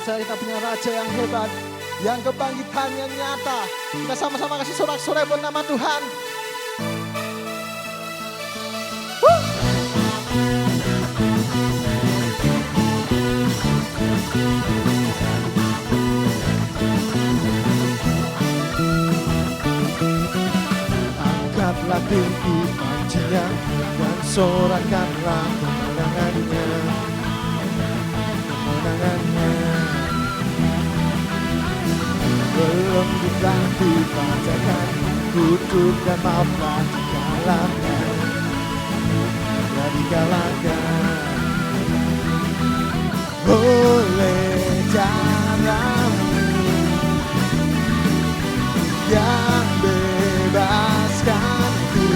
percaya kita punya Raja yang hebat, yang kebangkitannya nyata. Kita sama-sama kasih sorak-sorai buat nama Tuhan. Angkatlah tinggi pancinya dan sorakanlah kemenangannya. Belum kita dibacakan, kutuk dan maaflah dikalahkan, telah dikalahkan oleh caramu yang bebaskanku.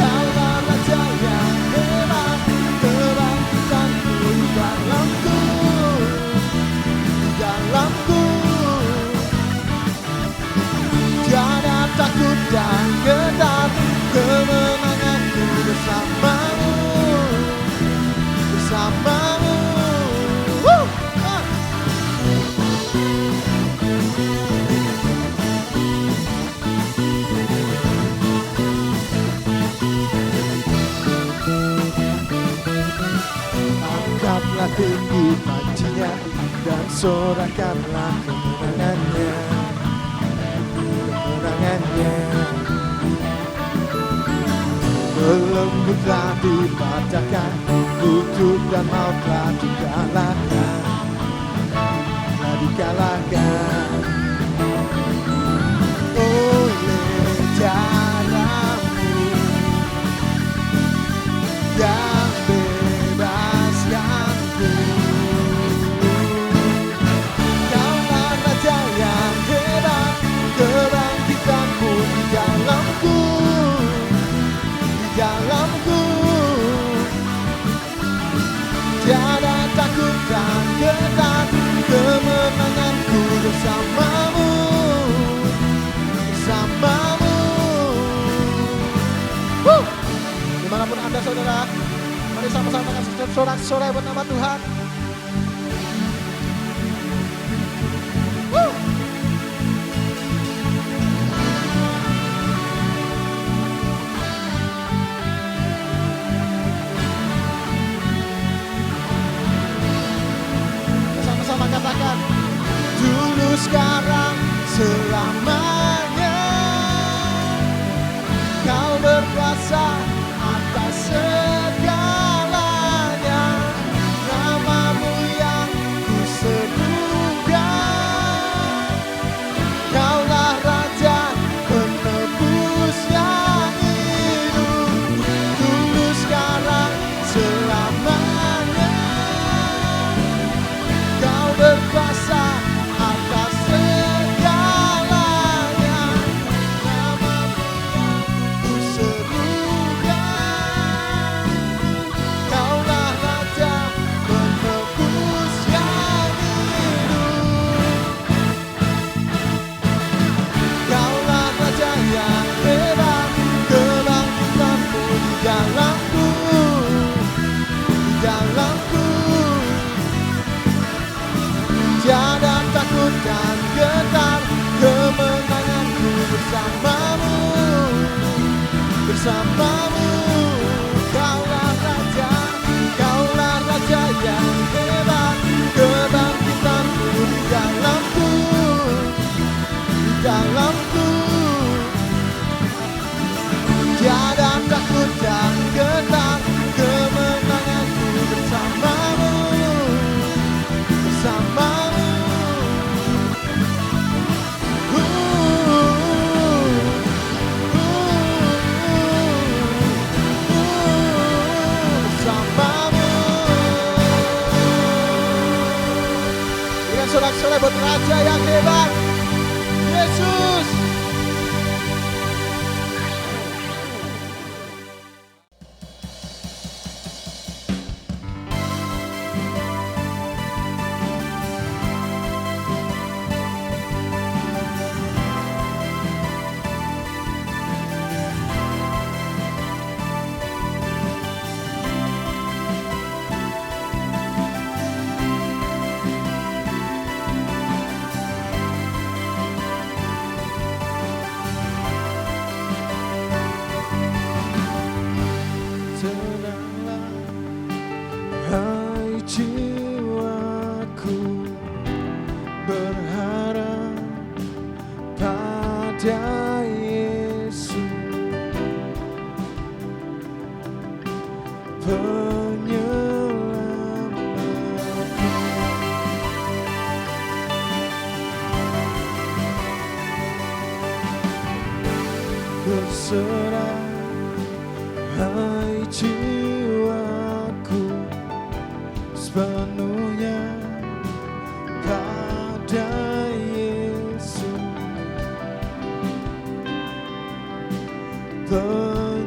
Kaulah Raja yang hebat, kebangkitanku di dalamku. Tiada takut dan gentar, kemenanganku bersamamu, bersamamu. Angkatlah tinggi pancinya dan sorakanlah kemenangannya, kemenangannya. Belenggu telah dipatahkan, kutuk dan maut telah dikalahkan, telah dikalahkan oleh caramu yang bebaskanku. Kaulah Raja yang hebat, kebangkitanku di dalamku, di dalamku. Tiada takut dan gentar, kemenanganku bersamamu, bersamamu. Dimanapun Anda saudara, mari sama-sama kasih sorak-sorai buat nama Tuhan. Sama-sama katakan, dulu sekarang selamanya Kau berkuasa atas segalanya. Namamu yang kuserukan, Kaulah Raja penebus yang hidup. Dulu sekarang selamanya Kau berkuasa atas segalanya. Namamu yang kuserukan, Kaulah Raja penebus yang hidup. Kaulah Raja yang hebat, kebangkitanku di dalamku, di dalamku. Tiada takut dan gentar, kemenanganku bersamamu, bersamamu. Kaulah Raja yang hebat, kebangkitanku di dalamku, di dalamku. Tiada takut dan gentar, kemenanganku bersamamu, bersamamu. Bersamamu. Berikan sorak-sorai buat Raja yang hebat, Yesus. berserah, hai jiwaku sepenuhnya pada Yesus, penyelamatku.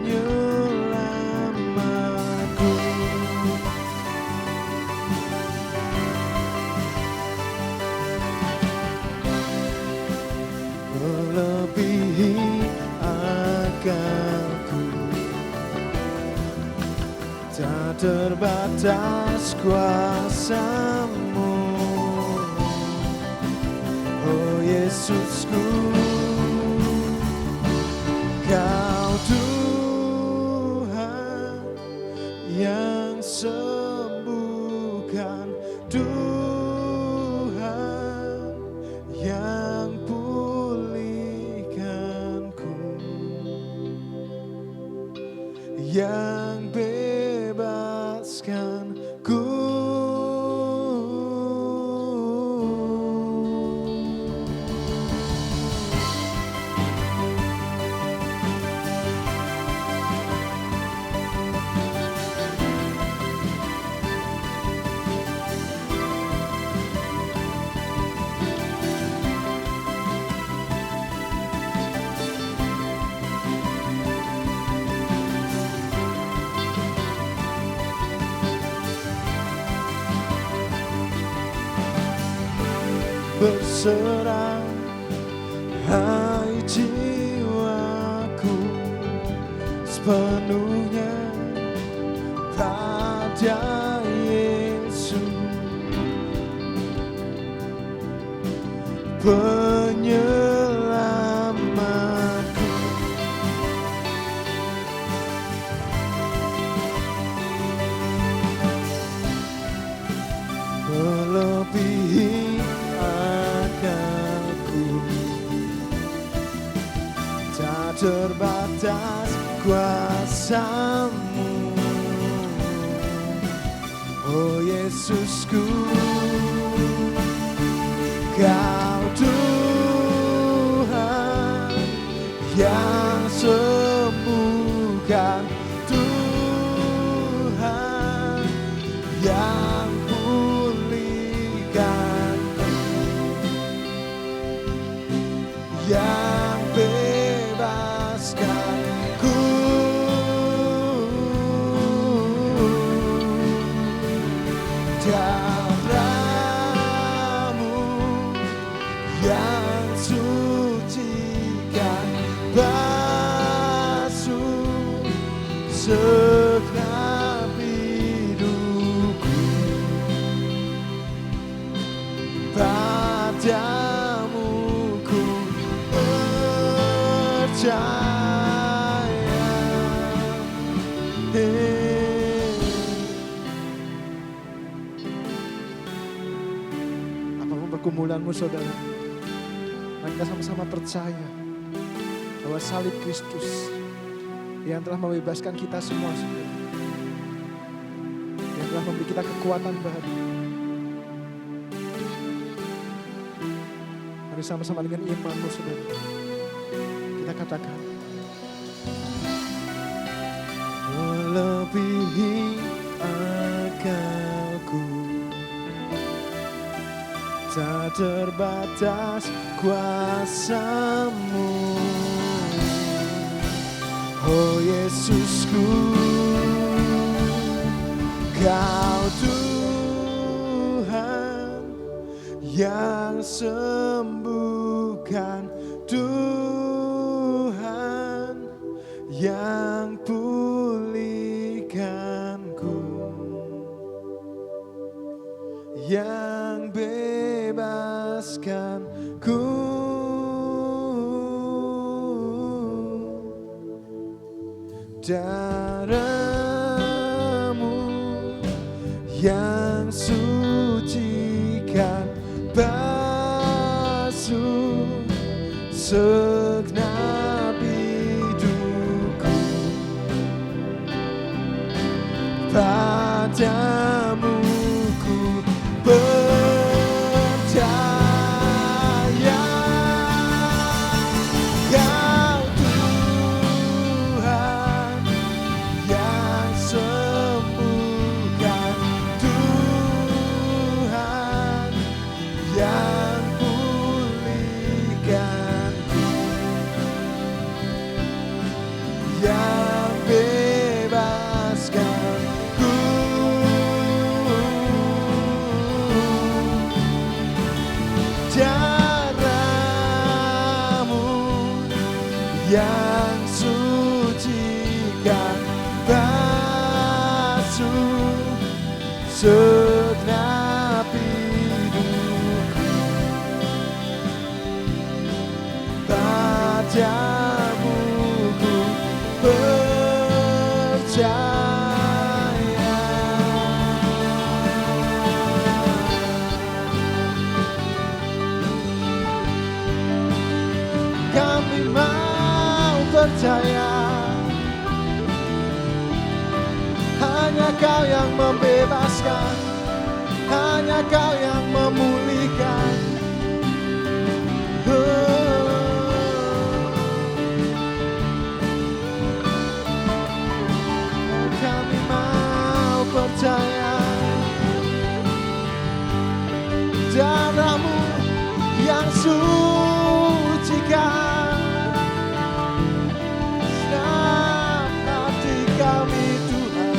Melebihi akalku, tak terbatas kuasa-Mu, oh Yesusku. Kau Tuhan yang sembuhkan, Tuhan yang pulihkanku, yang bebaskanku. Berserah, hai jiwaku sepenuhnya pada Yesus, penyelamatku. Melebihi akalku, tak terbatas kuasa-Mu, oh Yesusku. Kau Tuhan yang sembuhkan, Tuhan yang pulihkan, yang bebaskanku. Darah-Mu yang sucikan, basuh segenap hidupku. Padamu ku percaya. Apapun pergumulanmu saudara, mari kita sama-sama percaya bahwa salib Kristus yang telah membebaskan kita semua saudara, yang telah memberi kita kekuatan baru. Mari sama-sama dengan imanmu saudara, kita katakan, melebihi akalku, tak terbatas kuasa-Mu, oh Yesusku. Kau Tuhan yang sembuhkan, Tuhan yang pulihkanku, yang bebaskanku. Darah-Mu yang sucikan, basuh segenap hidupku. Padamu ku percaya. Kau yang suci kan basuh segenap hidupku. Padamu ku percaya. Kami mau percaya, hanya Kau yang membebaskan, hanya Kau yang memulihkan. Kami mau percaya, darah-Mu yang sucikan hati kami, Tuhan.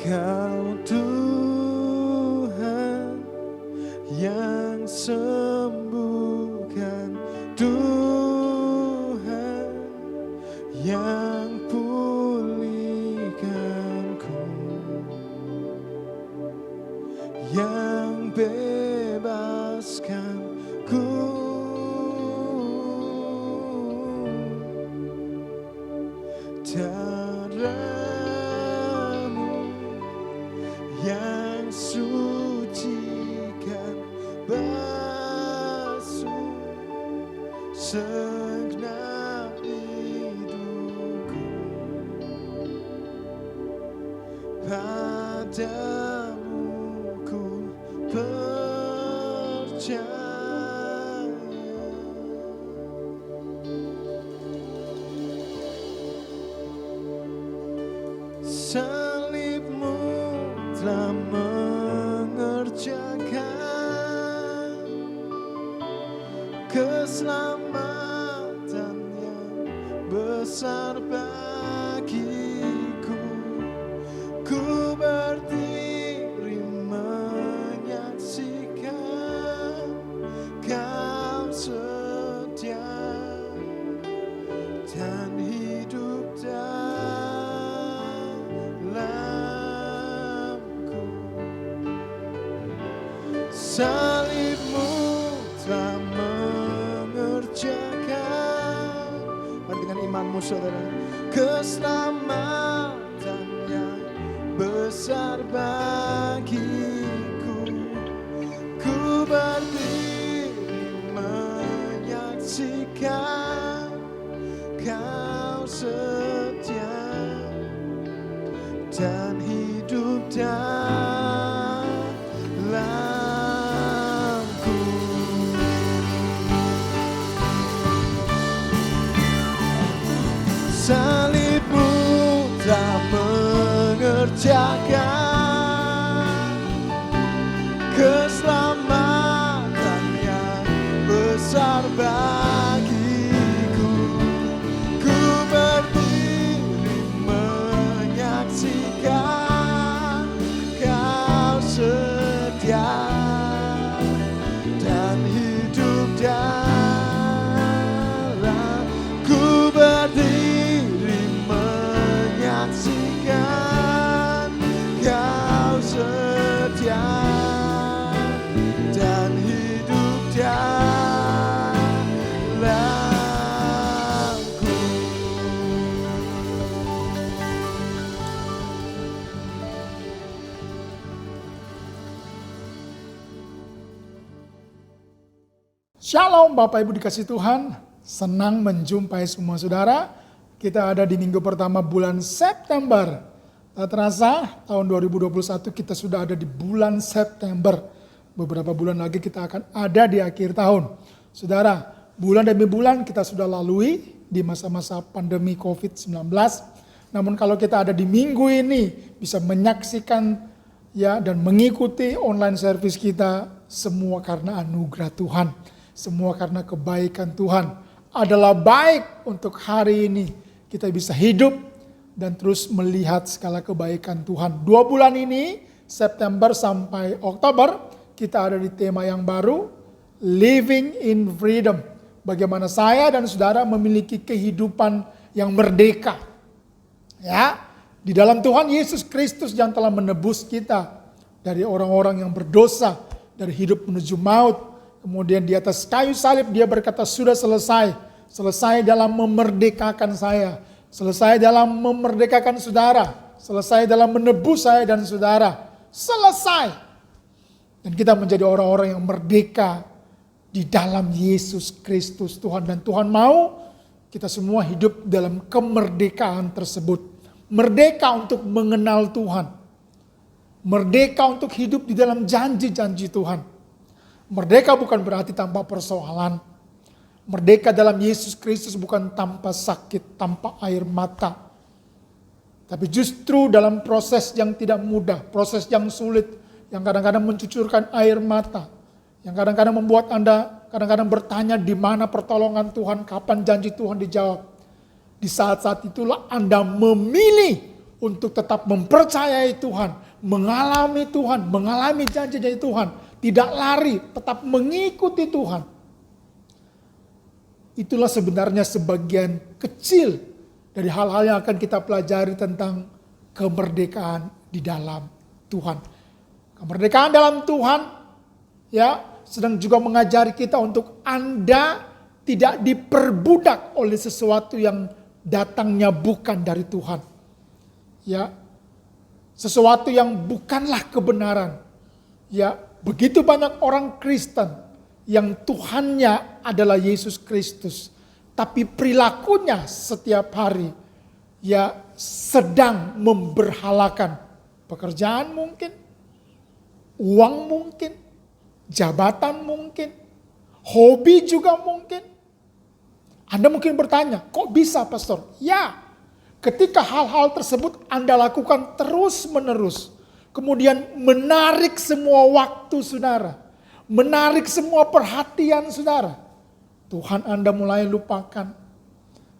Kau Tuhan yang sembuhkan, Tuhan yang pulihkanku, yang bebaskanku. Darah-Mu yang sucikan basuh segenap hidupku. Padamu ku percaya. Salib-Mu telah mengerjakan keselamatan yang besar bagiku. Ku berdiri menyaksikan Kau setia dan hidup dalamku. Salib-Mu telah mengerjakan, mari dengan imanmu saudara, keselamatan yang besar bagiku. Ku berdiri menyaksikan Kau setia dan hidup dalamku. Salib-Mu telah mengerjakan keselamatan yang besar bagiku. Ku berdiri menyaksikan Kau setia dan hidup dalam. Ku berdiri menyaksikan Kau setia dan hidup dalamku. Shalom Bapak Ibu dikasih Tuhan, senang menjumpai semua saudara. Kita ada di minggu pertama bulan September. Tak terasa tahun 2021 kita sudah ada di bulan September. Beberapa bulan lagi kita akan ada di akhir tahun. Saudara, bulan demi bulan kita sudah lalui di masa-masa pandemi COVID-19. Namun kalau kita ada di minggu ini bisa menyaksikan ya dan mengikuti online service kita semua karena anugerah Tuhan. semua karena kebaikan Tuhan. Adalah baik untuk hari ini kita bisa hidup dan terus melihat segala kebaikan Tuhan. 2 bulan ini, September sampai Oktober, kita ada di tema yang baru, Living in Freedom. Bagaimana saya dan saudara memiliki kehidupan yang merdeka. Ya, di dalam Tuhan Yesus Kristus yang telah menebus kita dari orang-orang yang berdosa, dari hidup menuju maut. Kemudian di atas kayu salib dia berkata, sudah selesai. Selesai dalam memerdekakan saya. Selesai dalam memerdekakan saudara. Selesai dalam menebus saya dan saudara. Selesai. Dan kita menjadi orang-orang yang merdeka di dalam Yesus Kristus Tuhan. Dan Tuhan mau kita semua hidup dalam kemerdekaan tersebut. Merdeka untuk mengenal Tuhan. Merdeka untuk hidup di dalam janji-janji Tuhan. Merdeka bukan berarti tanpa persoalan. Merdeka dalam Yesus Kristus bukan tanpa sakit, tanpa air mata. Tapi justru dalam proses yang tidak mudah, proses yang sulit, yang kadang-kadang mencucurkan air mata. Yang kadang-kadang membuat Anda kadang-kadang bertanya di mana pertolongan Tuhan, kapan janji Tuhan dijawab. Di saat-saat itulah Anda memilih untuk tetap mempercayai Tuhan, mengalami Tuhan, mengalami janji-janji Tuhan. Tidak lari, tetap mengikuti Tuhan. Itulah sebenarnya sebagian kecil dari hal-hal yang akan kita pelajari tentang kemerdekaan di dalam Tuhan. Kemerdekaan dalam Tuhan ya sedang juga mengajari kita untuk Anda tidak diperbudak oleh sesuatu yang datangnya bukan dari Tuhan. Ya, sesuatu yang bukanlah kebenaran. Ya, begitu banyak orang Kristen yang Tuhannya adalah Yesus Kristus. Tapi perilakunya setiap hari ya sedang memberhalakan pekerjaan mungkin, uang mungkin, jabatan mungkin, hobi juga mungkin. Anda mungkin bertanya, kok bisa pastor? Ya, ketika hal-hal tersebut Anda lakukan terus-menerus. Kemudian menarik semua waktu saudara. Menarik semua perhatian saudara. Tuhan Anda mulai lupakan.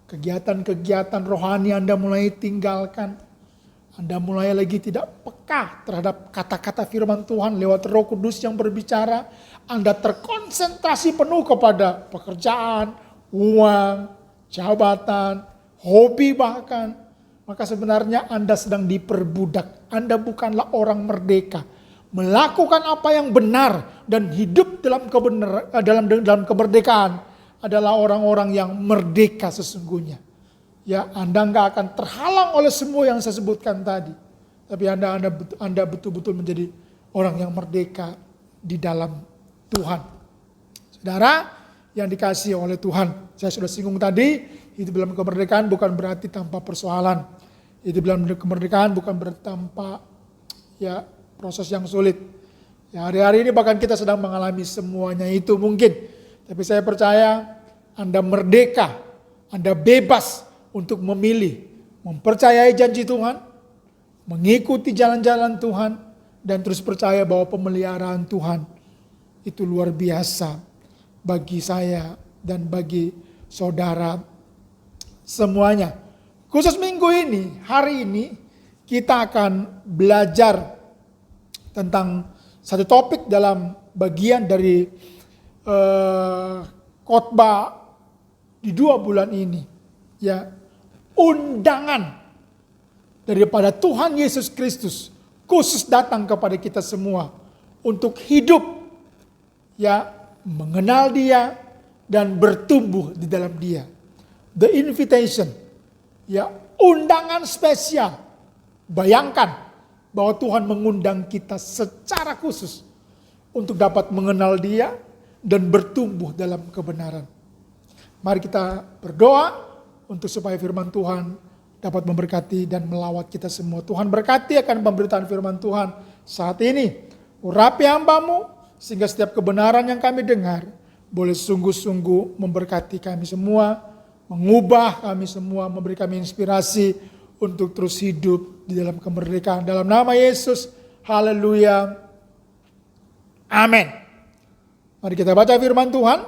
Kegiatan-kegiatan rohani Anda mulai tinggalkan. Anda mulai lagi tidak peka terhadap kata-kata firman Tuhan lewat Roh Kudus yang berbicara. Anda terkonsentrasi penuh kepada pekerjaan, uang, jabatan, hobi bahkan. Maka sebenarnya Anda sedang diperbudak. Anda bukanlah orang merdeka. Melakukan apa yang benar dan hidup dalam kemerdekaan adalah orang-orang yang merdeka sesungguhnya. Ya, Anda nggak akan terhalang oleh semua yang saya sebutkan tadi. Tapi Anda betul-betul menjadi orang yang merdeka di dalam Tuhan. Saudara yang dikasihi oleh Tuhan. Saya sudah singgung tadi, hidup dalam kemerdekaan bukan berarti tanpa persoalan. Hidup dalam kemerdekaan bukan berarti tanpa ya proses yang sulit. Ya, hari-hari ini bahkan kita sedang mengalami semuanya itu mungkin. Tapi saya percaya Anda merdeka, Anda bebas untuk memilih, mempercayai janji Tuhan, mengikuti jalan-jalan Tuhan, dan terus percaya bahwa pemeliharaan Tuhan itu luar biasa bagi saya dan bagi saudara semuanya. Khusus minggu ini, hari ini, kita akan belajar tentang satu topik dalam bagian dari khotbah di 2 bulan ini. Ya, undangan daripada Tuhan Yesus Kristus khusus datang kepada kita semua untuk hidup, ya, mengenal Dia dan bertumbuh di dalam Dia. The invitation, ya, undangan spesial. Bayangkan bahwa Tuhan mengundang kita secara khusus untuk dapat mengenal Dia dan bertumbuh dalam kebenaran. Mari kita berdoa untuk supaya firman Tuhan dapat memberkati dan melawat kita semua. Tuhan berkati akan pemberitaan firman Tuhan saat ini. Urapi hamba-Mu sehingga setiap kebenaran yang kami dengar boleh sungguh-sungguh memberkati kami semua, mengubah kami semua, memberi kami inspirasi untuk terus hidup di dalam kemerdekaan. Dalam nama Yesus, haleluya, amin. Mari kita baca firman Tuhan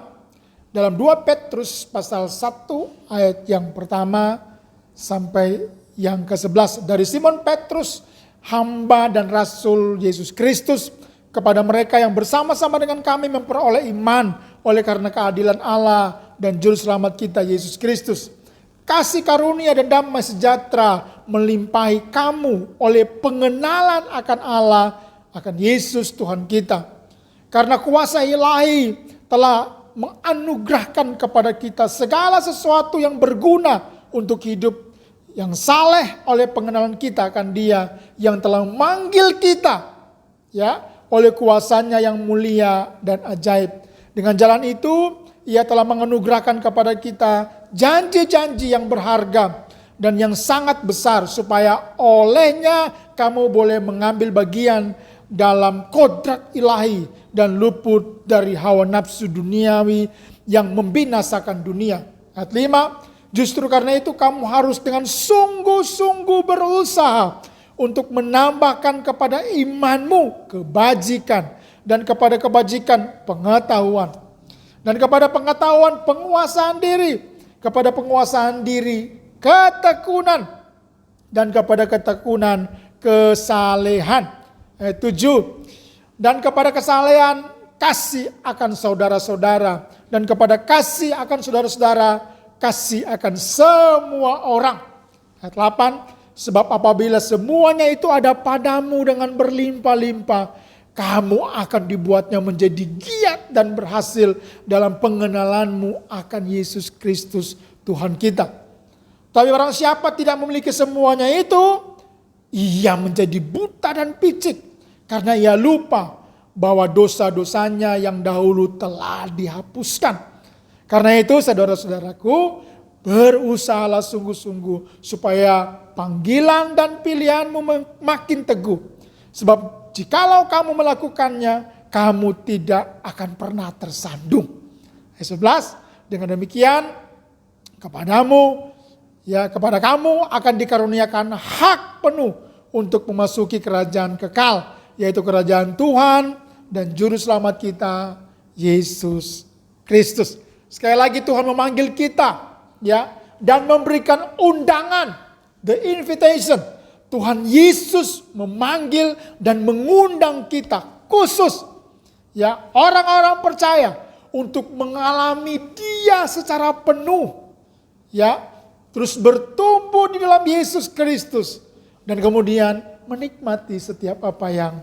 dalam 2 Petrus pasal 1 ayat yang pertama sampai yang ke-11. Dari Simon Petrus, hamba dan rasul Yesus Kristus, kepada mereka yang bersama-sama dengan kami memperoleh iman oleh karena keadilan Allah dan juru selamat kita Yesus Kristus. Kasih karunia dan damai sejahtera melimpahi kamu oleh pengenalan akan Allah, akan Yesus Tuhan kita. Karena kuasa ilahi telah menganugerahkan kepada kita segala sesuatu yang berguna untuk hidup yang saleh oleh pengenalan kita akan Dia yang telah memanggil kita, ya, oleh kuasanya yang mulia dan ajaib. Dengan jalan itu Ia telah menganugerahkan kepada kita janji-janji yang berharga dan yang sangat besar, supaya olehnya kamu boleh mengambil bagian dalam kodrat ilahi dan luput dari hawa nafsu duniawi yang membinasakan dunia. Ayat 5, justru karena itu kamu harus dengan sungguh-sungguh berusaha untuk menambahkan kepada imanmu kebajikan, dan kepada kebajikan pengetahuan, dan kepada pengetahuan penguasaan diri, kepada penguasaan diri ketekunan, dan kepada ketekunan kesalehan. Ayat 7, dan kepada kesalehan kasih akan saudara-saudara, dan kepada kasih akan saudara-saudara kasih akan semua orang. Ayat 8, sebab apabila semuanya itu ada padamu dengan berlimpah-limpah, kamu akan dibuatnya menjadi giat dan berhasil dalam pengenalanmu akan Yesus Kristus Tuhan kita. Tapi barang siapa tidak memiliki semuanya itu, ia menjadi buta dan picik, karena ia lupa bahwa dosa-dosanya yang dahulu telah dihapuskan. Karena itu saudara-saudaraku, berusahalah sungguh-sungguh supaya panggilan dan pilihanmu makin teguh. Sebab jikalau kamu melakukannya, kamu tidak akan pernah tersandung. Ayat 11, dengan demikian kepadamu, ya, kepada kamu akan dikaruniakan hak penuh untuk memasuki kerajaan kekal, yaitu kerajaan Tuhan dan juru selamat kita Yesus Kristus. Sekali lagi Tuhan memanggil kita, ya, dan memberikan undangan, the invitation. Tuhan Yesus memanggil dan mengundang kita khusus, ya, orang-orang percaya untuk mengalami Dia secara penuh, ya, terus bertumbuh di dalam Yesus Kristus, dan kemudian menikmati setiap apa yang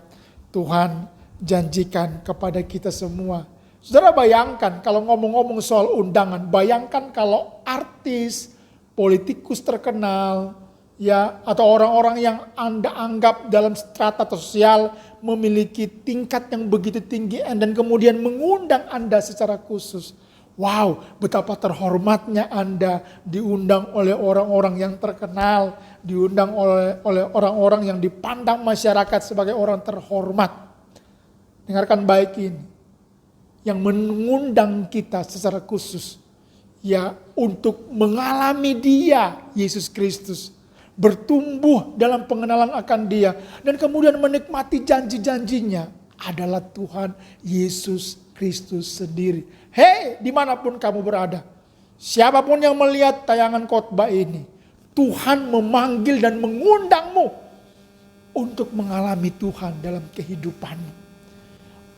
Tuhan janjikan kepada kita semua. Saudara, bayangkan kalau ngomong-ngomong soal undangan, bayangkan kalau artis, politikus terkenal, ya, atau orang-orang yang Anda anggap dalam strata sosial memiliki tingkat yang begitu tinggi dan kemudian mengundang Anda secara khusus. Wow, betapa terhormatnya Anda diundang oleh orang-orang yang terkenal, diundang oleh orang-orang yang dipandang masyarakat sebagai orang terhormat. Dengarkan baik ini. Yang mengundang kita secara khusus, ya, untuk mengalami Dia, Yesus Kristus, bertumbuh dalam pengenalan akan Dia, dan kemudian menikmati janji-janjinya adalah Tuhan Yesus Kristus sendiri. Hei, dimanapun kamu berada, siapapun yang melihat tayangan khotbah ini, Tuhan memanggil dan mengundangmu untuk mengalami Tuhan dalam kehidupanmu,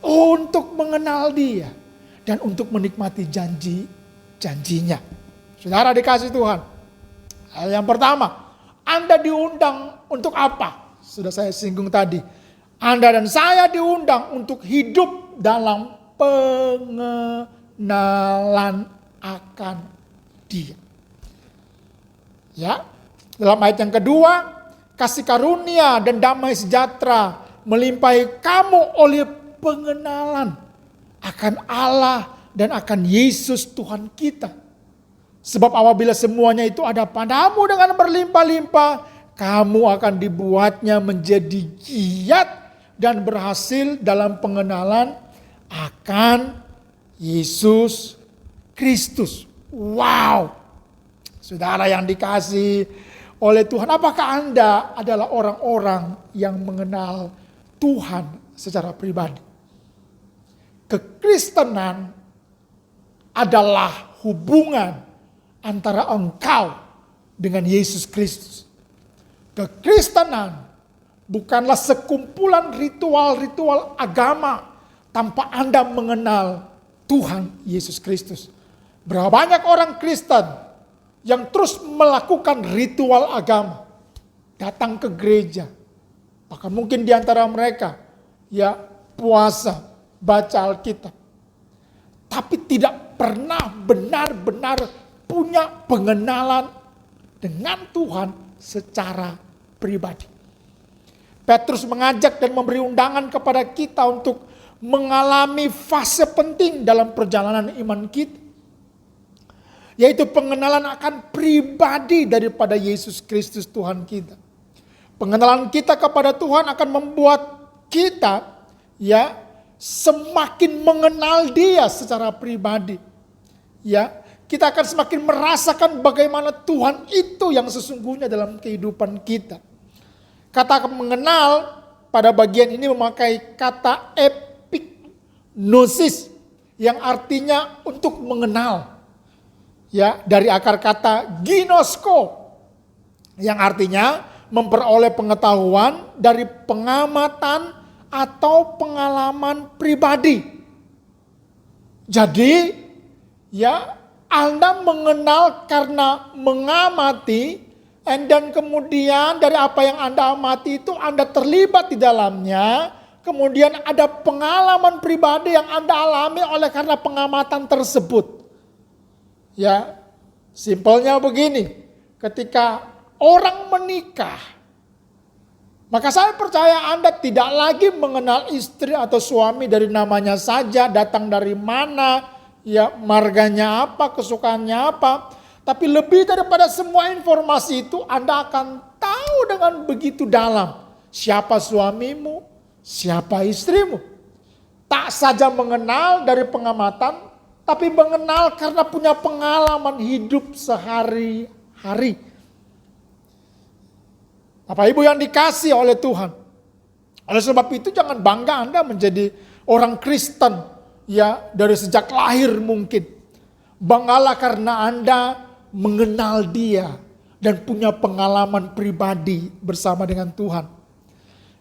untuk mengenal Dia, dan untuk menikmati janji-janjinya. Saudara dikasih Tuhan, hal yang pertama, Anda diundang untuk apa? Sudah saya singgung tadi. Anda dan saya diundang untuk hidup dalam pengenalan akan Dia. Ya, dalam ayat yang kedua, kasih karunia dan damai sejahtera melimpahi kamu oleh pengenalan akan Allah dan akan Yesus Tuhan kita. Sebab apabila semuanya itu ada padamu dengan berlimpah-limpah, kamu akan dibuatnya menjadi giat dan berhasil dalam pengenalan akan Yesus Kristus. Wow, saudara yang dikasih oleh Tuhan, apakah Anda adalah orang-orang yang mengenal Tuhan secara pribadi? Kekristenan adalah hubungan antara engkau dengan Yesus Kristus. Kekristenan bukanlah sekumpulan ritual-ritual agama tanpa Anda mengenal Tuhan Yesus Kristus. Berapa banyak orang Kristen yang terus melakukan ritual agama, datang ke gereja, bahkan mungkin di antara mereka ya puasa, baca Alkitab, tapi tidak pernah benar-benar punya pengenalan dengan Tuhan secara pribadi. Petrus mengajak dan memberi undangan kepada kita untuk mengalami fase penting dalam perjalanan iman kita, yaitu pengenalan akan pribadi daripada Yesus Kristus Tuhan kita. Pengenalan kita kepada Tuhan akan membuat kita ya semakin mengenal Dia secara pribadi. Ya, kita akan semakin merasakan bagaimana Tuhan itu yang sesungguhnya dalam kehidupan kita. Kata mengenal pada bagian ini memakai kata epignosis yang artinya untuk mengenal. Ya, dari akar kata ginosko yang artinya memperoleh pengetahuan dari pengamatan atau pengalaman pribadi. Jadi, ya, Anda mengenal karena mengamati, dan kemudian dari apa yang Anda amati itu Anda terlibat di dalamnya, kemudian ada pengalaman pribadi yang Anda alami oleh karena pengamatan tersebut. Ya, simpelnya begini, ketika orang menikah, maka saya percaya Anda tidak lagi mengenal istri atau suami dari namanya saja, datang dari mana, ya marganya apa, kesukaannya apa. Tapi lebih daripada semua informasi itu, Anda akan tahu dengan begitu dalam siapa suamimu, siapa istrimu. Tak saja mengenal dari pengamatan, tapi mengenal karena punya pengalaman hidup sehari-hari. Bapak Ibu yang dikasih oleh Tuhan. Oleh sebab itu jangan bangga Anda menjadi orang Kristen ya dari sejak lahir mungkin. Banggalah karena Anda mengenal Dia dan punya pengalaman pribadi bersama dengan Tuhan.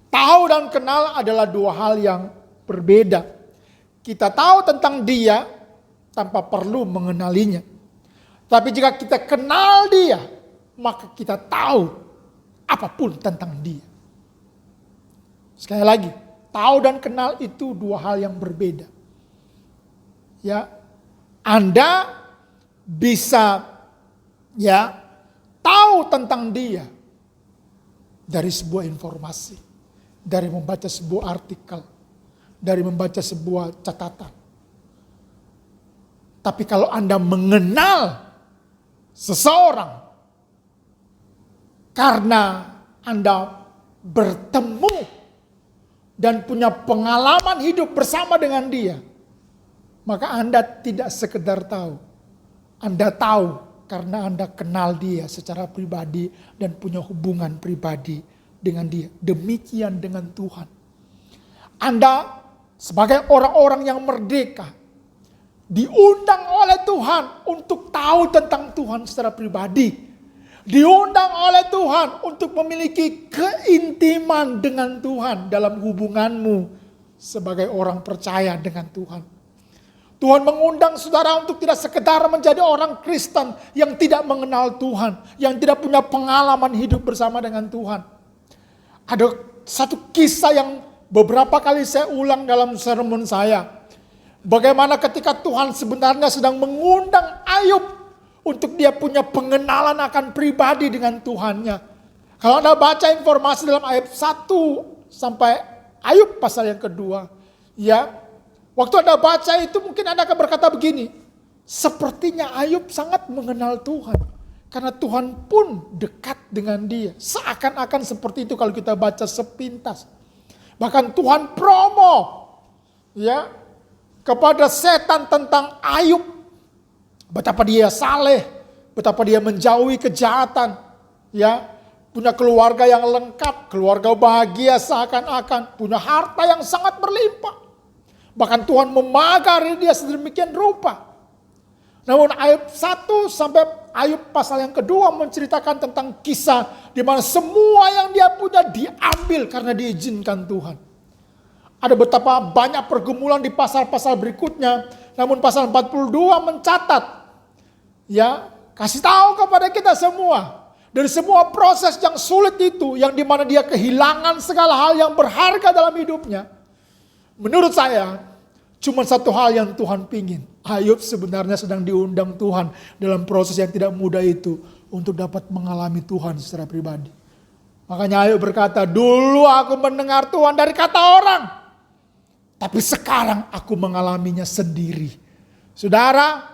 Tahu dan kenal adalah dua hal yang berbeda. Kita tahu tentang Dia tanpa perlu mengenalinya. Tapi jika kita kenal Dia, maka kita tahu apapun tentang Dia. Sekali lagi, tahu dan kenal itu dua hal yang berbeda. Ya, Anda bisa ya tahu tentang Dia dari sebuah informasi, dari membaca sebuah artikel, dari membaca sebuah catatan. Tapi kalau Anda mengenal seseorang karena Anda bertemu dan punya pengalaman hidup bersama dengan dia, maka Anda tidak sekedar tahu. Anda tahu karena Anda kenal dia secara pribadi dan punya hubungan pribadi dengan dia. Demikian dengan Tuhan. Anda sebagai orang-orang yang merdeka, diundang oleh Tuhan untuk tahu tentang Tuhan secara pribadi. Diundang oleh Tuhan untuk memiliki keintiman dengan Tuhan dalam hubunganmu sebagai orang percaya dengan Tuhan. Tuhan mengundang saudara untuk tidak sekedar menjadi orang Kristen yang tidak mengenal Tuhan, yang tidak punya pengalaman hidup bersama dengan Tuhan. Ada satu kisah yang beberapa kali saya ulang dalam sermon saya. Bagaimana ketika Tuhan sebenarnya sedang mengundang Ayub untuk dia punya pengenalan akan pribadi dengan Tuhannya. Kalau Anda baca informasi dalam ayat 1 sampai Ayub pasal yang kedua, ya, waktu Anda baca itu mungkin Anda akan berkata begini, sepertinya Ayub sangat mengenal Tuhan. Karena Tuhan pun dekat dengan dia. Seakan-akan seperti itu kalau kita baca sepintas. Bahkan Tuhan promo ya kepada setan tentang Ayub. Betapa dia saleh, betapa dia menjauhi kejahatan, ya, punya keluarga yang lengkap, keluarga bahagia seakan-akan, punya harta yang sangat berlimpah. Bahkan Tuhan memagari dia sedemikian rupa. Namun Ayub 1 sampai Ayub pasal yang kedua menceritakan tentang kisah di mana semua yang dia punya diambil karena diizinkan Tuhan. Ada betapa banyak pergumulan di pasal-pasal berikutnya. Namun pasal 42 mencatat, ya, kasih tahu kepada kita semua, dari semua proses yang sulit itu, yang dimana dia kehilangan segala hal yang berharga dalam hidupnya. Menurut saya, cuma satu hal yang Tuhan pingin. Ayub sebenarnya sedang diundang Tuhan dalam proses yang tidak mudah itu untuk dapat mengalami Tuhan secara pribadi. Makanya Ayub berkata, dulu aku mendengar Tuhan dari kata orang, tapi sekarang aku mengalaminya sendiri. Saudara,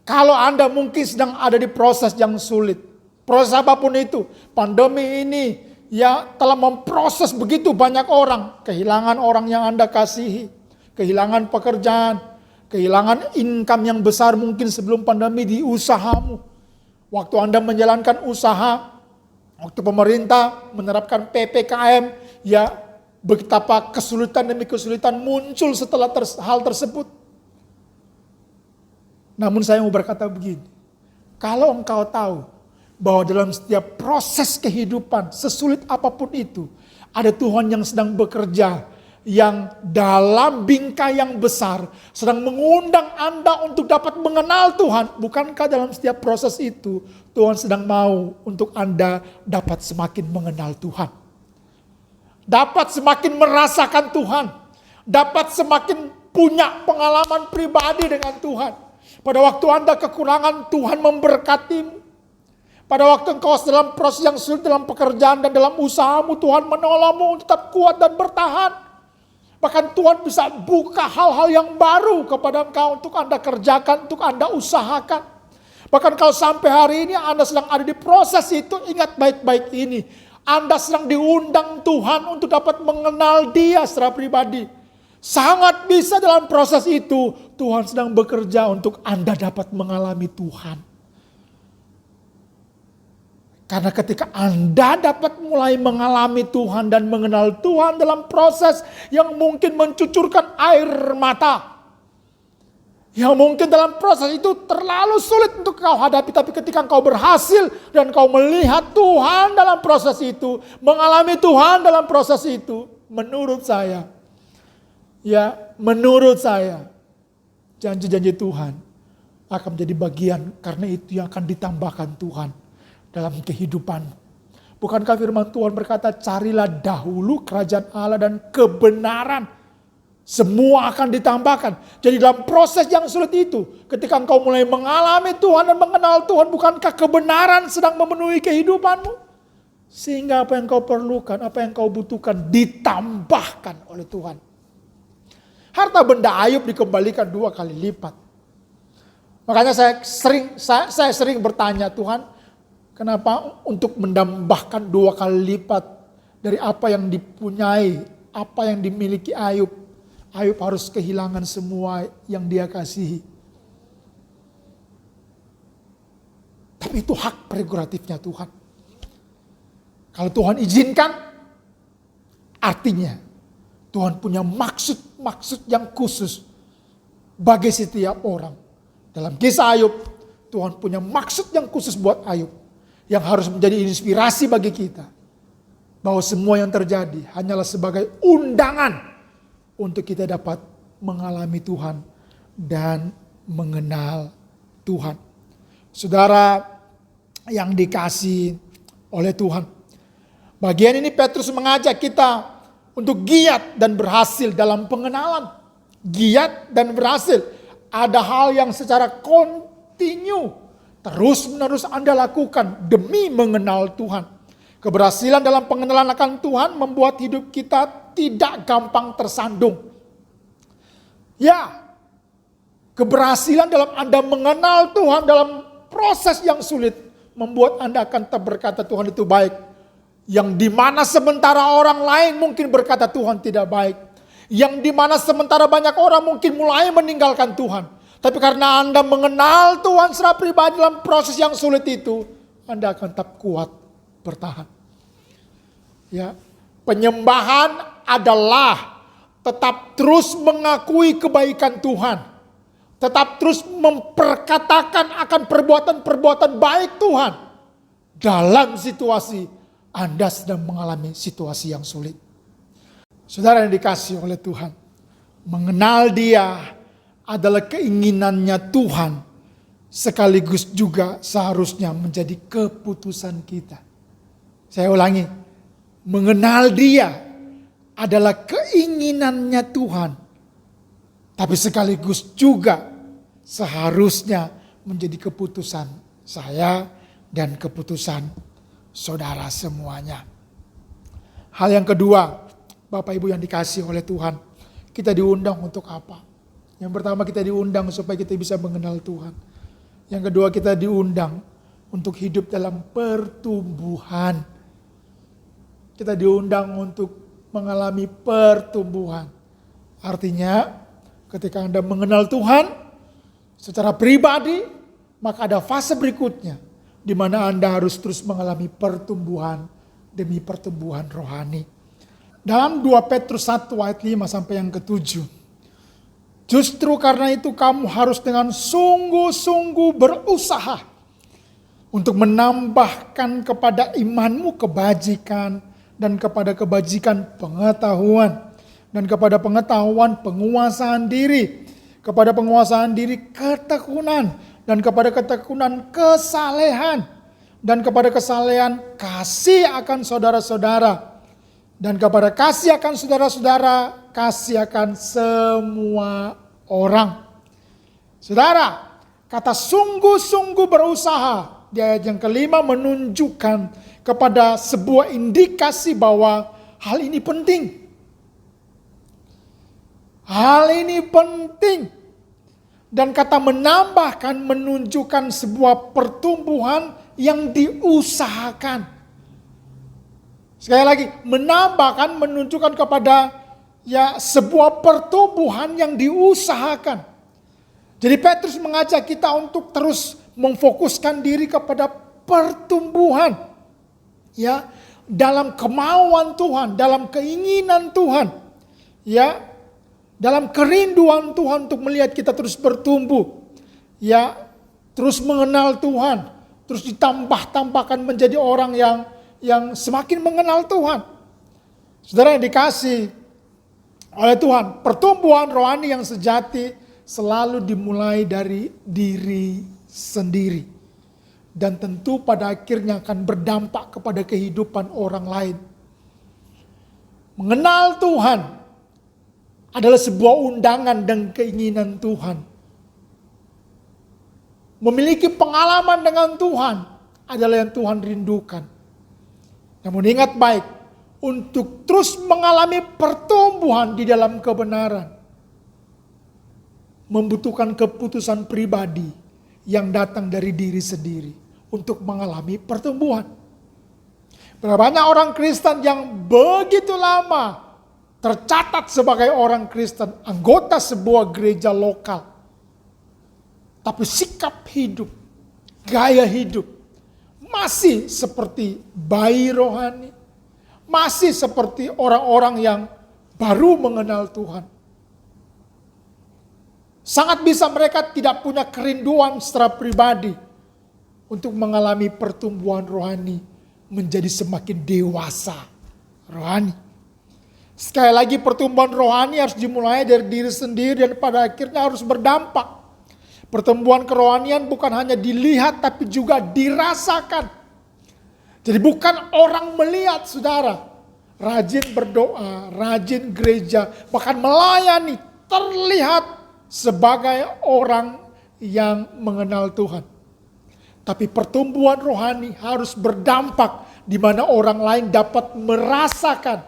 kalau Anda mungkin sedang ada di proses yang sulit, proses apapun itu, pandemi ini ya telah memproses begitu banyak orang, kehilangan orang yang Anda kasihi, kehilangan pekerjaan, kehilangan income yang besar mungkin sebelum pandemi di usahamu. Waktu Anda menjalankan usaha, waktu pemerintah menerapkan PPKM, ya betapa kesulitan demi kesulitan muncul setelah hal tersebut. Namun saya mau berkata begini, kalau engkau tahu bahwa dalam setiap proses kehidupan, sesulit apapun itu, ada Tuhan yang sedang bekerja, yang dalam bingkai yang besar sedang mengundang Anda untuk dapat mengenal Tuhan. Bukankah dalam setiap proses itu Tuhan sedang mau untuk Anda dapat semakin mengenal Tuhan, dapat semakin merasakan Tuhan, dapat semakin punya pengalaman pribadi dengan Tuhan. Pada waktu Anda kekurangan, Tuhan memberkatimu. Pada waktu engkau dalam proses yang sulit dalam pekerjaan dan dalam usahamu, Tuhan menolongmu untuk tetap kuat dan bertahan. Bahkan Tuhan bisa buka hal-hal yang baru kepada engkau untuk Anda kerjakan, untuk Anda usahakan. Bahkan kalau sampai hari ini Anda sedang ada di proses itu, ingat baik-baik ini. Anda sedang diundang Tuhan untuk dapat mengenal Dia secara pribadi. Sangat bisa dalam proses itu, Tuhan sedang bekerja untuk Anda dapat mengalami Tuhan. Karena ketika Anda dapat mulai mengalami Tuhan dan mengenal Tuhan dalam proses yang mungkin mencucurkan air mata, yang mungkin dalam proses itu terlalu sulit untuk kau hadapi, tapi ketika kau berhasil dan kau melihat Tuhan dalam proses itu, mengalami Tuhan dalam proses itu, menurut saya, janji-janji Tuhan akan menjadi bagian, karena itu yang akan ditambahkan Tuhan dalam kehidupan. Bukankah firman Tuhan berkata, carilah dahulu kerajaan Allah dan kebenaran, semua akan ditambahkan. Jadi dalam proses yang sulit itu, ketika engkau mulai mengalami Tuhan dan mengenal Tuhan, bukankah kebenaran sedang memenuhi kehidupanmu? Sehingga apa yang kau perlukan, apa yang kau butuhkan ditambahkan oleh Tuhan. Harta benda Ayub dikembalikan 2 kali lipat. Makanya saya sering bertanya, Tuhan, kenapa untuk menambahkan 2 kali lipat dari apa yang dipunyai, apa yang dimiliki Ayub? Ayub harus kehilangan semua yang dia kasihi. Tapi itu hak prerogatifnya Tuhan. Kalau Tuhan izinkan, artinya Tuhan punya maksud yang khusus bagi setiap orang. Dalam kisah Ayub, Tuhan punya maksud yang khusus buat Ayub, yang harus menjadi inspirasi bagi kita. Bahwa semua yang terjadi hanyalah sebagai undangan untuk kita dapat mengalami Tuhan dan mengenal Tuhan. Saudara yang dikasihi oleh Tuhan, bagian ini Petrus mengajak kita untuk giat dan berhasil dalam pengenalan. Giat dan berhasil. Ada hal yang secara kontinu terus-menerus Anda lakukan demi mengenal Tuhan. Keberhasilan dalam pengenalan akan Tuhan membuat hidup kita tidak gampang tersandung. Ya, keberhasilan dalam Anda mengenal Tuhan dalam proses yang sulit membuat Anda akan tetap berkata Tuhan itu baik. Yang dimana sementara orang lain mungkin berkata Tuhan tidak baik. Yang dimana sementara banyak orang mungkin mulai meninggalkan Tuhan. Tapi karena Anda mengenal Tuhan secara pribadi dalam proses yang sulit itu, Anda akan tetap kuat bertahan. Ya, penyembahan adalah tetap terus mengakui kebaikan Tuhan. tetap terus memperkatakan akan perbuatan-perbuatan baik Tuhan dalam situasi Anda sedang mengalami situasi yang sulit. Saudara yang dikasihi oleh Tuhan, mengenal Dia adalah keinginannya Tuhan, sekaligus juga seharusnya menjadi keputusan kita. Saya ulangi, mengenal Dia adalah keinginannya Tuhan, tapi sekaligus juga seharusnya menjadi keputusan saya dan keputusan saudara semuanya. Hal yang kedua, Bapak Ibu yang dikasihi oleh Tuhan, kita diundang untuk apa? Yang pertama, kita diundang supaya kita bisa mengenal Tuhan. Yang kedua, kita diundang untuk hidup dalam pertumbuhan. Kita diundang untuk mengalami pertumbuhan. Artinya, ketika Anda mengenal Tuhan secara pribadi, maka ada fase berikutnya di mana Anda harus terus mengalami pertumbuhan demi pertumbuhan rohani. Dalam 2 Petrus 1 ayat 5 sampai yang ke-7. Justru karena itu kamu harus dengan sungguh-sungguh berusaha untuk menambahkan kepada imanmu kebajikan, dan kepada kebajikan pengetahuan, dan kepada pengetahuan penguasaan diri, kepada penguasaan diri ketekunan, dan kepada ketekunan kesalehan, dan kepada kesalehan kasih akan saudara-saudara, dan kepada kasih akan saudara-saudara kasih akan semua orang. Saudara, kata sungguh-sungguh berusaha di ayat yang kelima menunjukkan kepada sebuah indikasi bahwa hal ini penting. Hal ini penting. Dan kata menambahkan menunjukkan sebuah pertumbuhan yang diusahakan. Sekali lagi, menambahkan menunjukkan kepada sebuah pertumbuhan yang diusahakan. Jadi Petrus mengajak kita untuk terus memfokuskan diri kepada pertumbuhan. Ya, dalam kemauan Tuhan, dalam keinginan Tuhan. Ya, dalam kerinduan Tuhan untuk melihat kita terus bertumbuh. Ya, terus mengenal Tuhan, terus ditambah-tambahkan menjadi orang yang semakin mengenal Tuhan. Saudara yang dikasihi oleh Tuhan, pertumbuhan rohani yang sejati selalu dimulai dari diri sendiri. Dan tentu pada akhirnya akan berdampak kepada kehidupan orang lain. Mengenal Tuhan adalah sebuah undangan dan keinginan Tuhan. Memiliki pengalaman dengan Tuhan adalah yang Tuhan rindukan. Namun ingat baik, untuk terus mengalami pertumbuhan di dalam kebenaran, membutuhkan keputusan pribadi yang datang dari diri sendiri untuk mengalami pertumbuhan. Berapa banyak orang Kristen yang begitu lama tercatat sebagai orang Kristen, anggota sebuah gereja lokal, tapi sikap hidup, gaya hidup masih seperti bayi rohani, masih seperti orang-orang yang baru mengenal Tuhan. Sangat bisa mereka tidak punya kerinduan secara pribadi untuk mengalami pertumbuhan rohani menjadi semakin dewasa rohani. Sekali lagi, pertumbuhan rohani harus dimulai dari diri sendiri dan pada akhirnya harus berdampak. Pertumbuhan kerohanian bukan hanya dilihat tapi juga dirasakan. Jadi bukan orang melihat, saudara, rajin berdoa, rajin gereja, bahkan melayani, terlihat sebagai orang yang mengenal Tuhan. Tapi pertumbuhan rohani harus berdampak di mana orang lain dapat merasakan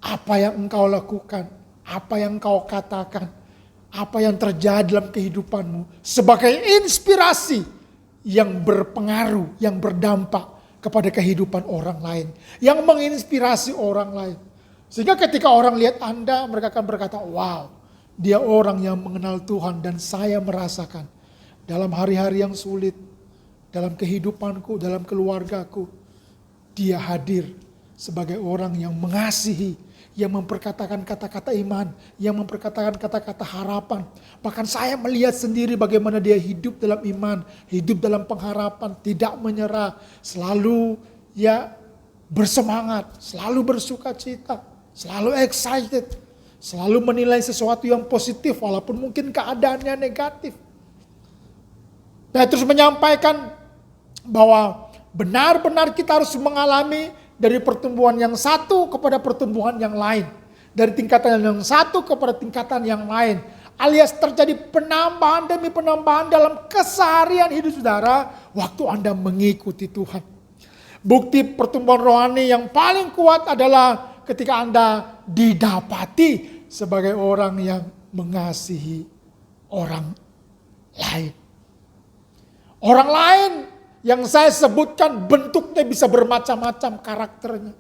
apa yang engkau lakukan, apa yang engkau katakan, apa yang terjadi dalam kehidupanmu sebagai inspirasi yang berpengaruh, yang berdampak kepada kehidupan orang lain, yang menginspirasi orang lain. Sehingga ketika orang lihat Anda, mereka akan berkata, wow, dia orang yang mengenal Tuhan dan saya merasakan dalam hari-hari yang sulit, dalam kehidupanku, dalam keluargaku, dia hadir sebagai orang yang mengasihi, yang memperkatakan kata-kata iman, yang memperkatakan kata-kata harapan. Bahkan saya melihat sendiri bagaimana dia hidup dalam iman, hidup dalam pengharapan, tidak menyerah, selalu bersemangat, selalu bersuka cita, selalu excited, selalu menilai sesuatu yang positif walaupun mungkin keadaannya negatif. Petrus menyampaikan bahwa benar-benar kita harus mengalami dari pertumbuhan yang satu kepada pertumbuhan yang lain. Dari tingkatan yang satu kepada tingkatan yang lain. Alias terjadi penambahan demi penambahan dalam keseharian hidup saudara waktu Anda mengikuti Tuhan. Bukti pertumbuhan rohani yang paling kuat adalah ketika Anda didapati sebagai orang yang mengasihi orang lain. Orang lain yang saya sebutkan bentuknya bisa bermacam-macam karakternya.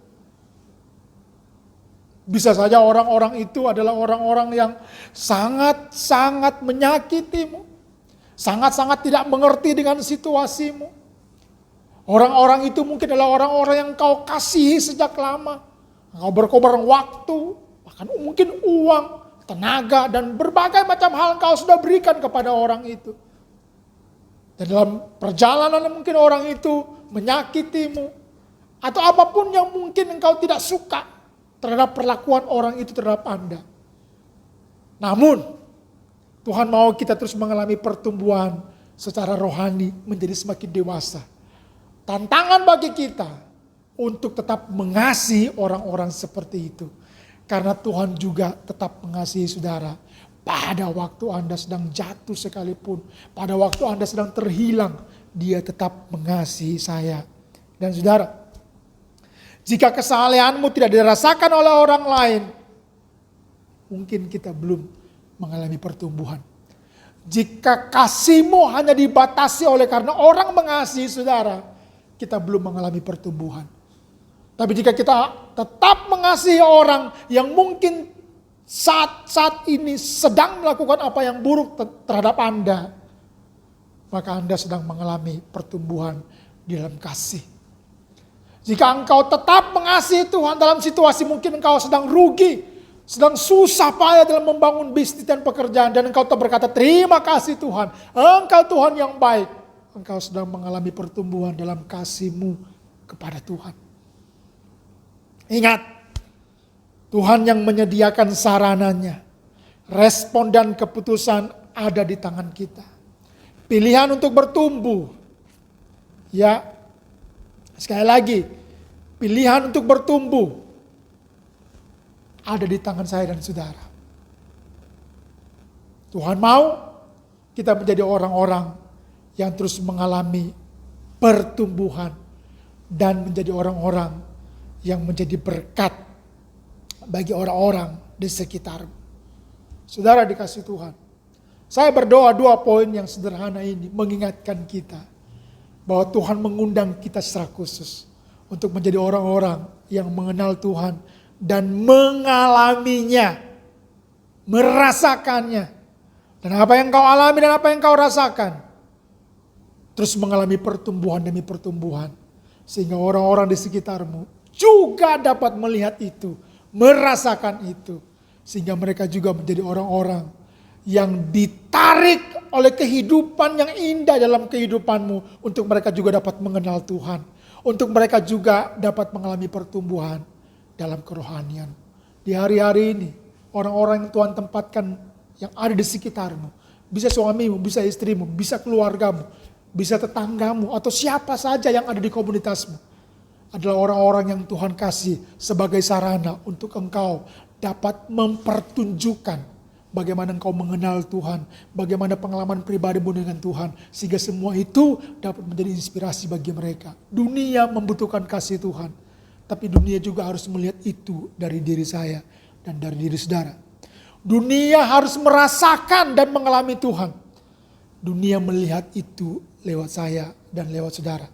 Bisa saja orang-orang itu adalah orang-orang yang sangat-sangat menyakitimu. Sangat-sangat tidak mengerti dengan situasimu. Orang-orang itu mungkin adalah orang-orang yang kau kasihi sejak lama. Kau berkorban waktu, bahkan mungkin uang, tenaga, dan berbagai macam hal kau sudah berikan kepada orang itu. Dan dalam perjalanan mungkin orang itu menyakitimu. Atau apapun yang mungkin engkau tidak suka terhadap perlakuan orang itu terhadap Anda. Namun Tuhan mau kita terus mengalami pertumbuhan secara rohani menjadi semakin dewasa. Tantangan bagi kita untuk tetap mengasihi orang-orang seperti itu. Karena Tuhan juga tetap mengasihi saudara. Pada waktu Anda sedang jatuh sekalipun, pada waktu Anda sedang terhilang, Dia tetap mengasihi saya. Dan saudara, jika kesalehanmu tidak dirasakan oleh orang lain, mungkin kita belum mengalami pertumbuhan. Jika kasihmu hanya dibatasi oleh karena orang mengasihi saudara, kita belum mengalami pertumbuhan. Tapi jika kita tetap mengasihi orang yang mungkin saat ini sedang melakukan apa yang buruk terhadap Anda, maka Anda sedang mengalami pertumbuhan di dalam kasih. Jika engkau tetap mengasihi Tuhan dalam situasi mungkin engkau sedang rugi, sedang susah payah dalam membangun bisnis dan pekerjaan, dan engkau berkata terima kasih Tuhan, engkau Tuhan yang baik, engkau sedang mengalami pertumbuhan dalam kasihmu kepada Tuhan. Ingat, Tuhan yang menyediakan sarananya. Respon dan keputusan ada di tangan kita. Pilihan untuk bertumbuh. Ya, sekali lagi, pilihan untuk bertumbuh ada di tangan saya dan saudara. Tuhan mau kita menjadi orang-orang yang terus mengalami pertumbuhan dan menjadi orang-orang yang menjadi berkat bagi orang-orang di sekitar. Saudara dikasih Tuhan. Saya berdoa 2 poin yang sederhana ini mengingatkan kita bahwa Tuhan mengundang kita secara khusus untuk menjadi orang-orang yang mengenal Tuhan dan mengalaminya, merasakannya. Dan apa yang kau alami dan apa yang kau rasakan, terus mengalami pertumbuhan demi pertumbuhan, sehingga orang-orang di sekitarmu juga dapat melihat itu, merasakan itu, sehingga mereka juga menjadi orang-orang yang ditarik oleh kehidupan yang indah dalam kehidupanmu, untuk mereka juga dapat mengenal Tuhan, untuk mereka juga dapat mengalami pertumbuhan dalam kerohanian. Di hari-hari ini, orang-orang yang Tuhan tempatkan yang ada di sekitarmu, bisa suamimu, bisa istrimu, bisa keluargamu, bisa tetanggamu, atau siapa saja yang ada di komunitasmu, adalah orang-orang yang Tuhan kasih sebagai sarana untuk engkau dapat mempertunjukkan bagaimana engkau mengenal Tuhan, bagaimana pengalaman pribadimu dengan Tuhan, sehingga semua itu dapat menjadi inspirasi bagi mereka. Dunia membutuhkan kasih Tuhan, tapi dunia juga harus melihat itu dari diri saya dan dari diri saudara. Dunia harus merasakan dan mengalami Tuhan. Dunia melihat itu lewat saya dan lewat saudara.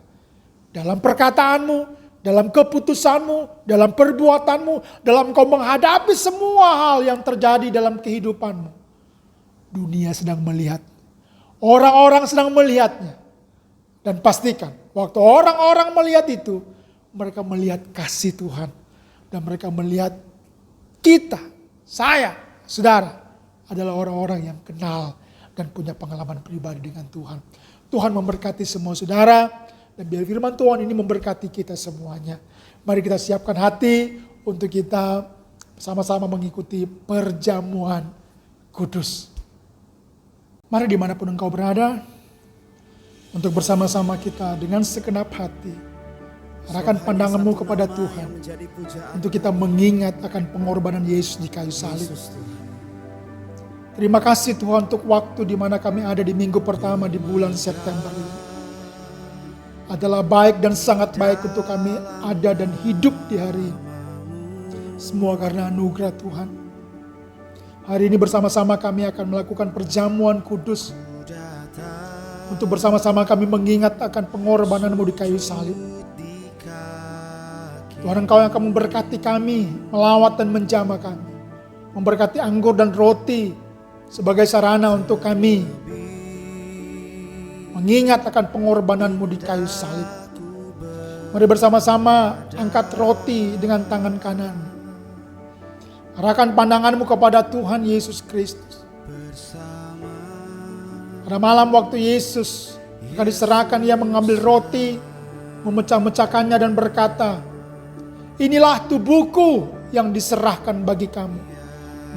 Dalam perkataanmu, dalam keputusanmu, dalam perbuatanmu, dalam kau menghadapi semua hal yang terjadi dalam kehidupanmu. Dunia sedang melihat. Orang-orang sedang melihatnya. Dan pastikan, waktu orang-orang melihat itu, mereka melihat kasih Tuhan. Dan mereka melihat kita, saya, saudara, adalah orang-orang yang kenal dan punya pengalaman pribadi dengan Tuhan. Tuhan memberkati semua saudara, dan biar firman Tuhan ini memberkati kita semuanya. Mari kita siapkan hati untuk kita sama-sama mengikuti perjamuan kudus. Mari dimanapun engkau berada, untuk bersama-sama kita dengan segenap hati, arahkan pandanganmu kepada Tuhan, untuk kita mengingat akan pengorbanan Yesus di kayu salib. Terima kasih Tuhan untuk waktu di mana kami ada di minggu pertama di bulan September ini. Adalah baik dan sangat baik untuk kami ada dan hidup di hari ini. Semua karena anugerah Tuhan. Hari ini bersama-sama kami akan melakukan perjamuan kudus. Untuk bersama-sama kami mengingat akan pengorbanan-Mu di kayu salib. Tuhan, Engkau yang akan memberkati kami, melawat dan menjamah kami. Memberkati anggur dan roti sebagai sarana untuk kami mengingat akan pengorbanan-Mu di kayu salib. Mari bersama-sama angkat roti dengan tangan kanan. Arahkan pandangan-Mu kepada Tuhan Yesus Kristus. Pada malam waktu Yesus akan diserahkan, Ia mengambil roti, memecah-mecahkannya dan berkata, "Inilah tubuhku yang diserahkan bagi kamu.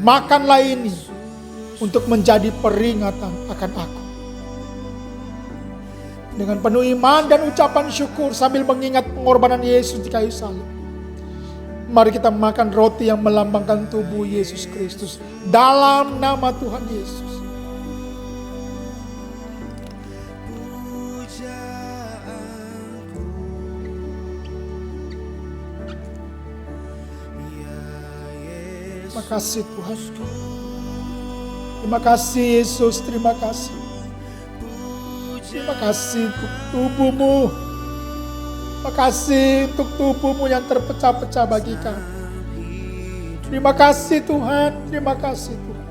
Makanlah ini untuk menjadi peringatan akan aku." Dengan penuh iman dan ucapan syukur sambil mengingat pengorbanan Yesus di kayu salib, mari kita makan roti yang melambangkan tubuh Yesus Kristus dalam nama Tuhan Yesus. Terima kasih Tuhan. Terima kasih Yesus, terima kasih. Terima kasih untuk tubuh-Mu. Terima kasih untuk tubuh-Mu yang terpecah-pecah bagi kami. Terima kasih Tuhan, terima kasih Tuhan.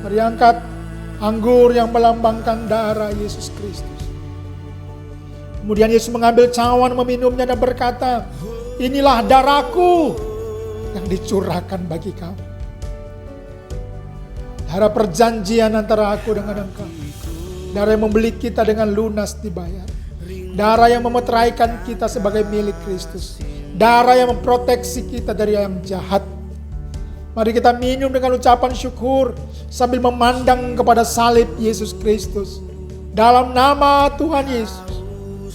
Mari angkat anggur yang melambangkan darah Yesus Kristus. Kemudian Yesus mengambil cawan, meminumnya dan berkata, "Inilah darahku yang dicurahkan bagi kamu. Darah perjanjian antara aku dengan engkau. Darah yang membeli kita dengan lunas dibayar. Darah yang memeteraikan kita sebagai milik Kristus. Darah yang memproteksi kita dari yang jahat." Mari kita minum dengan ucapan syukur sambil memandang kepada salib Yesus Kristus. Dalam nama Tuhan Yesus,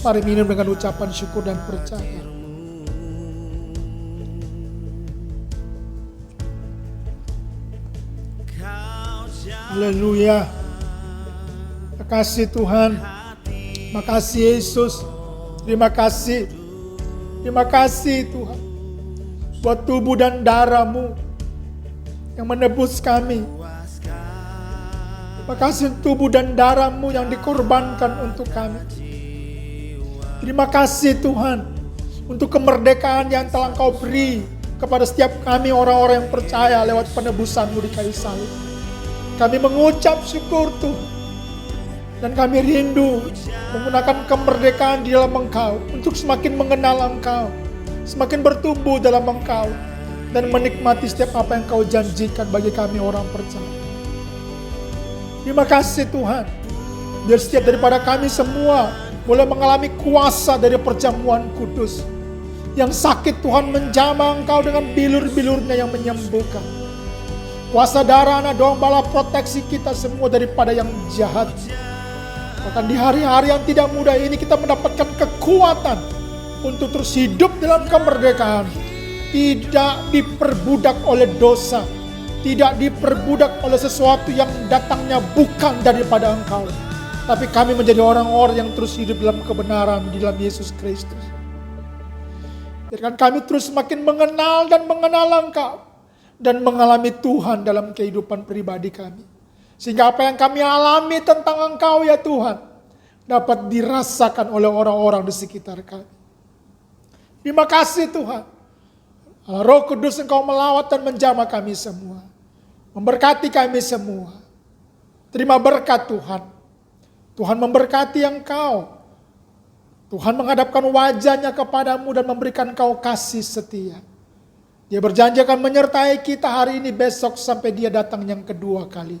mari minum dengan ucapan syukur dan percaya. Haleluya. Terima kasih Tuhan. Terima kasih Yesus. Terima kasih. Terima kasih Tuhan. Buat tubuh dan darah-Mu yang menebus kami. Terima kasih tubuh dan darah-Mu yang dikorbankan untuk kami. Terima kasih Tuhan untuk kemerdekaan yang telah Engkau beri kepada setiap kami orang-orang yang percaya lewat penebusan-Mu di kayu salib. Kami mengucap syukur Tuhan. Dan kami rindu menggunakan kemerdekaan di dalam Engkau untuk semakin mengenal Engkau, semakin bertumbuh dalam Engkau, dan menikmati setiap apa yang Engkau janjikan bagi kami orang percaya. Terima kasih Tuhan. Biar setiap daripada kami semua boleh mengalami kuasa dari perjamuan kudus. Yang sakit Tuhan menjamah Engkau dengan bilur-bilurnya yang menyembuhkan. Kuasa darah anak domba proteksi kita semua daripada yang jahat. Bahkan di hari-hari yang tidak mudah ini kita mendapatkan kekuatan untuk terus hidup dalam kemerdekaan. Tidak diperbudak oleh dosa. Tidak diperbudak oleh sesuatu yang datangnya bukan daripada Engkau. Tapi kami menjadi orang-orang yang terus hidup dalam kebenaran di dalam Yesus Kristus. Biarkan kami terus semakin mengenal dan mengenal Engkau. Dan mengalami Tuhan dalam kehidupan pribadi kami. Sehingga apa yang kami alami tentang Engkau ya Tuhan, dapat dirasakan oleh orang-orang di sekitar kami. Terima kasih Tuhan. Roh Kudus Engkau melawat dan menjamah kami semua. Memberkati kami semua. Terima berkat Tuhan. Tuhan memberkati Engkau. Tuhan menghadapkan wajahnya kepadamu dan memberikan Engkau kasih setia. Dia berjanji akan menyertai kita hari ini, besok, sampai dia datang yang kedua kali.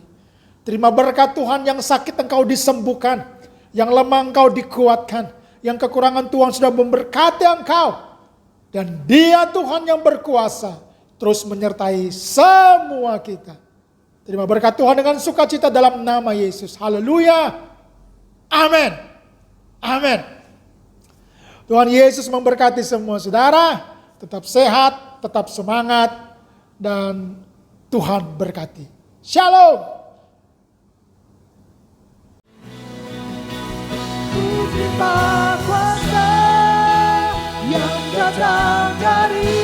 Terima berkat Tuhan, yang sakit engkau disembuhkan, yang lemah engkau dikuatkan, yang kekurangan Tuhan sudah memberkati engkau. Dan dia Tuhan yang berkuasa, terus menyertai semua kita. Terima berkat Tuhan dengan sukacita dalam nama Yesus. Haleluya. Amin. Amin. Tuhan Yesus memberkati semua saudara. Tetap sehat, tetap semangat, dan Tuhan berkati. Shalom. Terima kuasa yang datang dari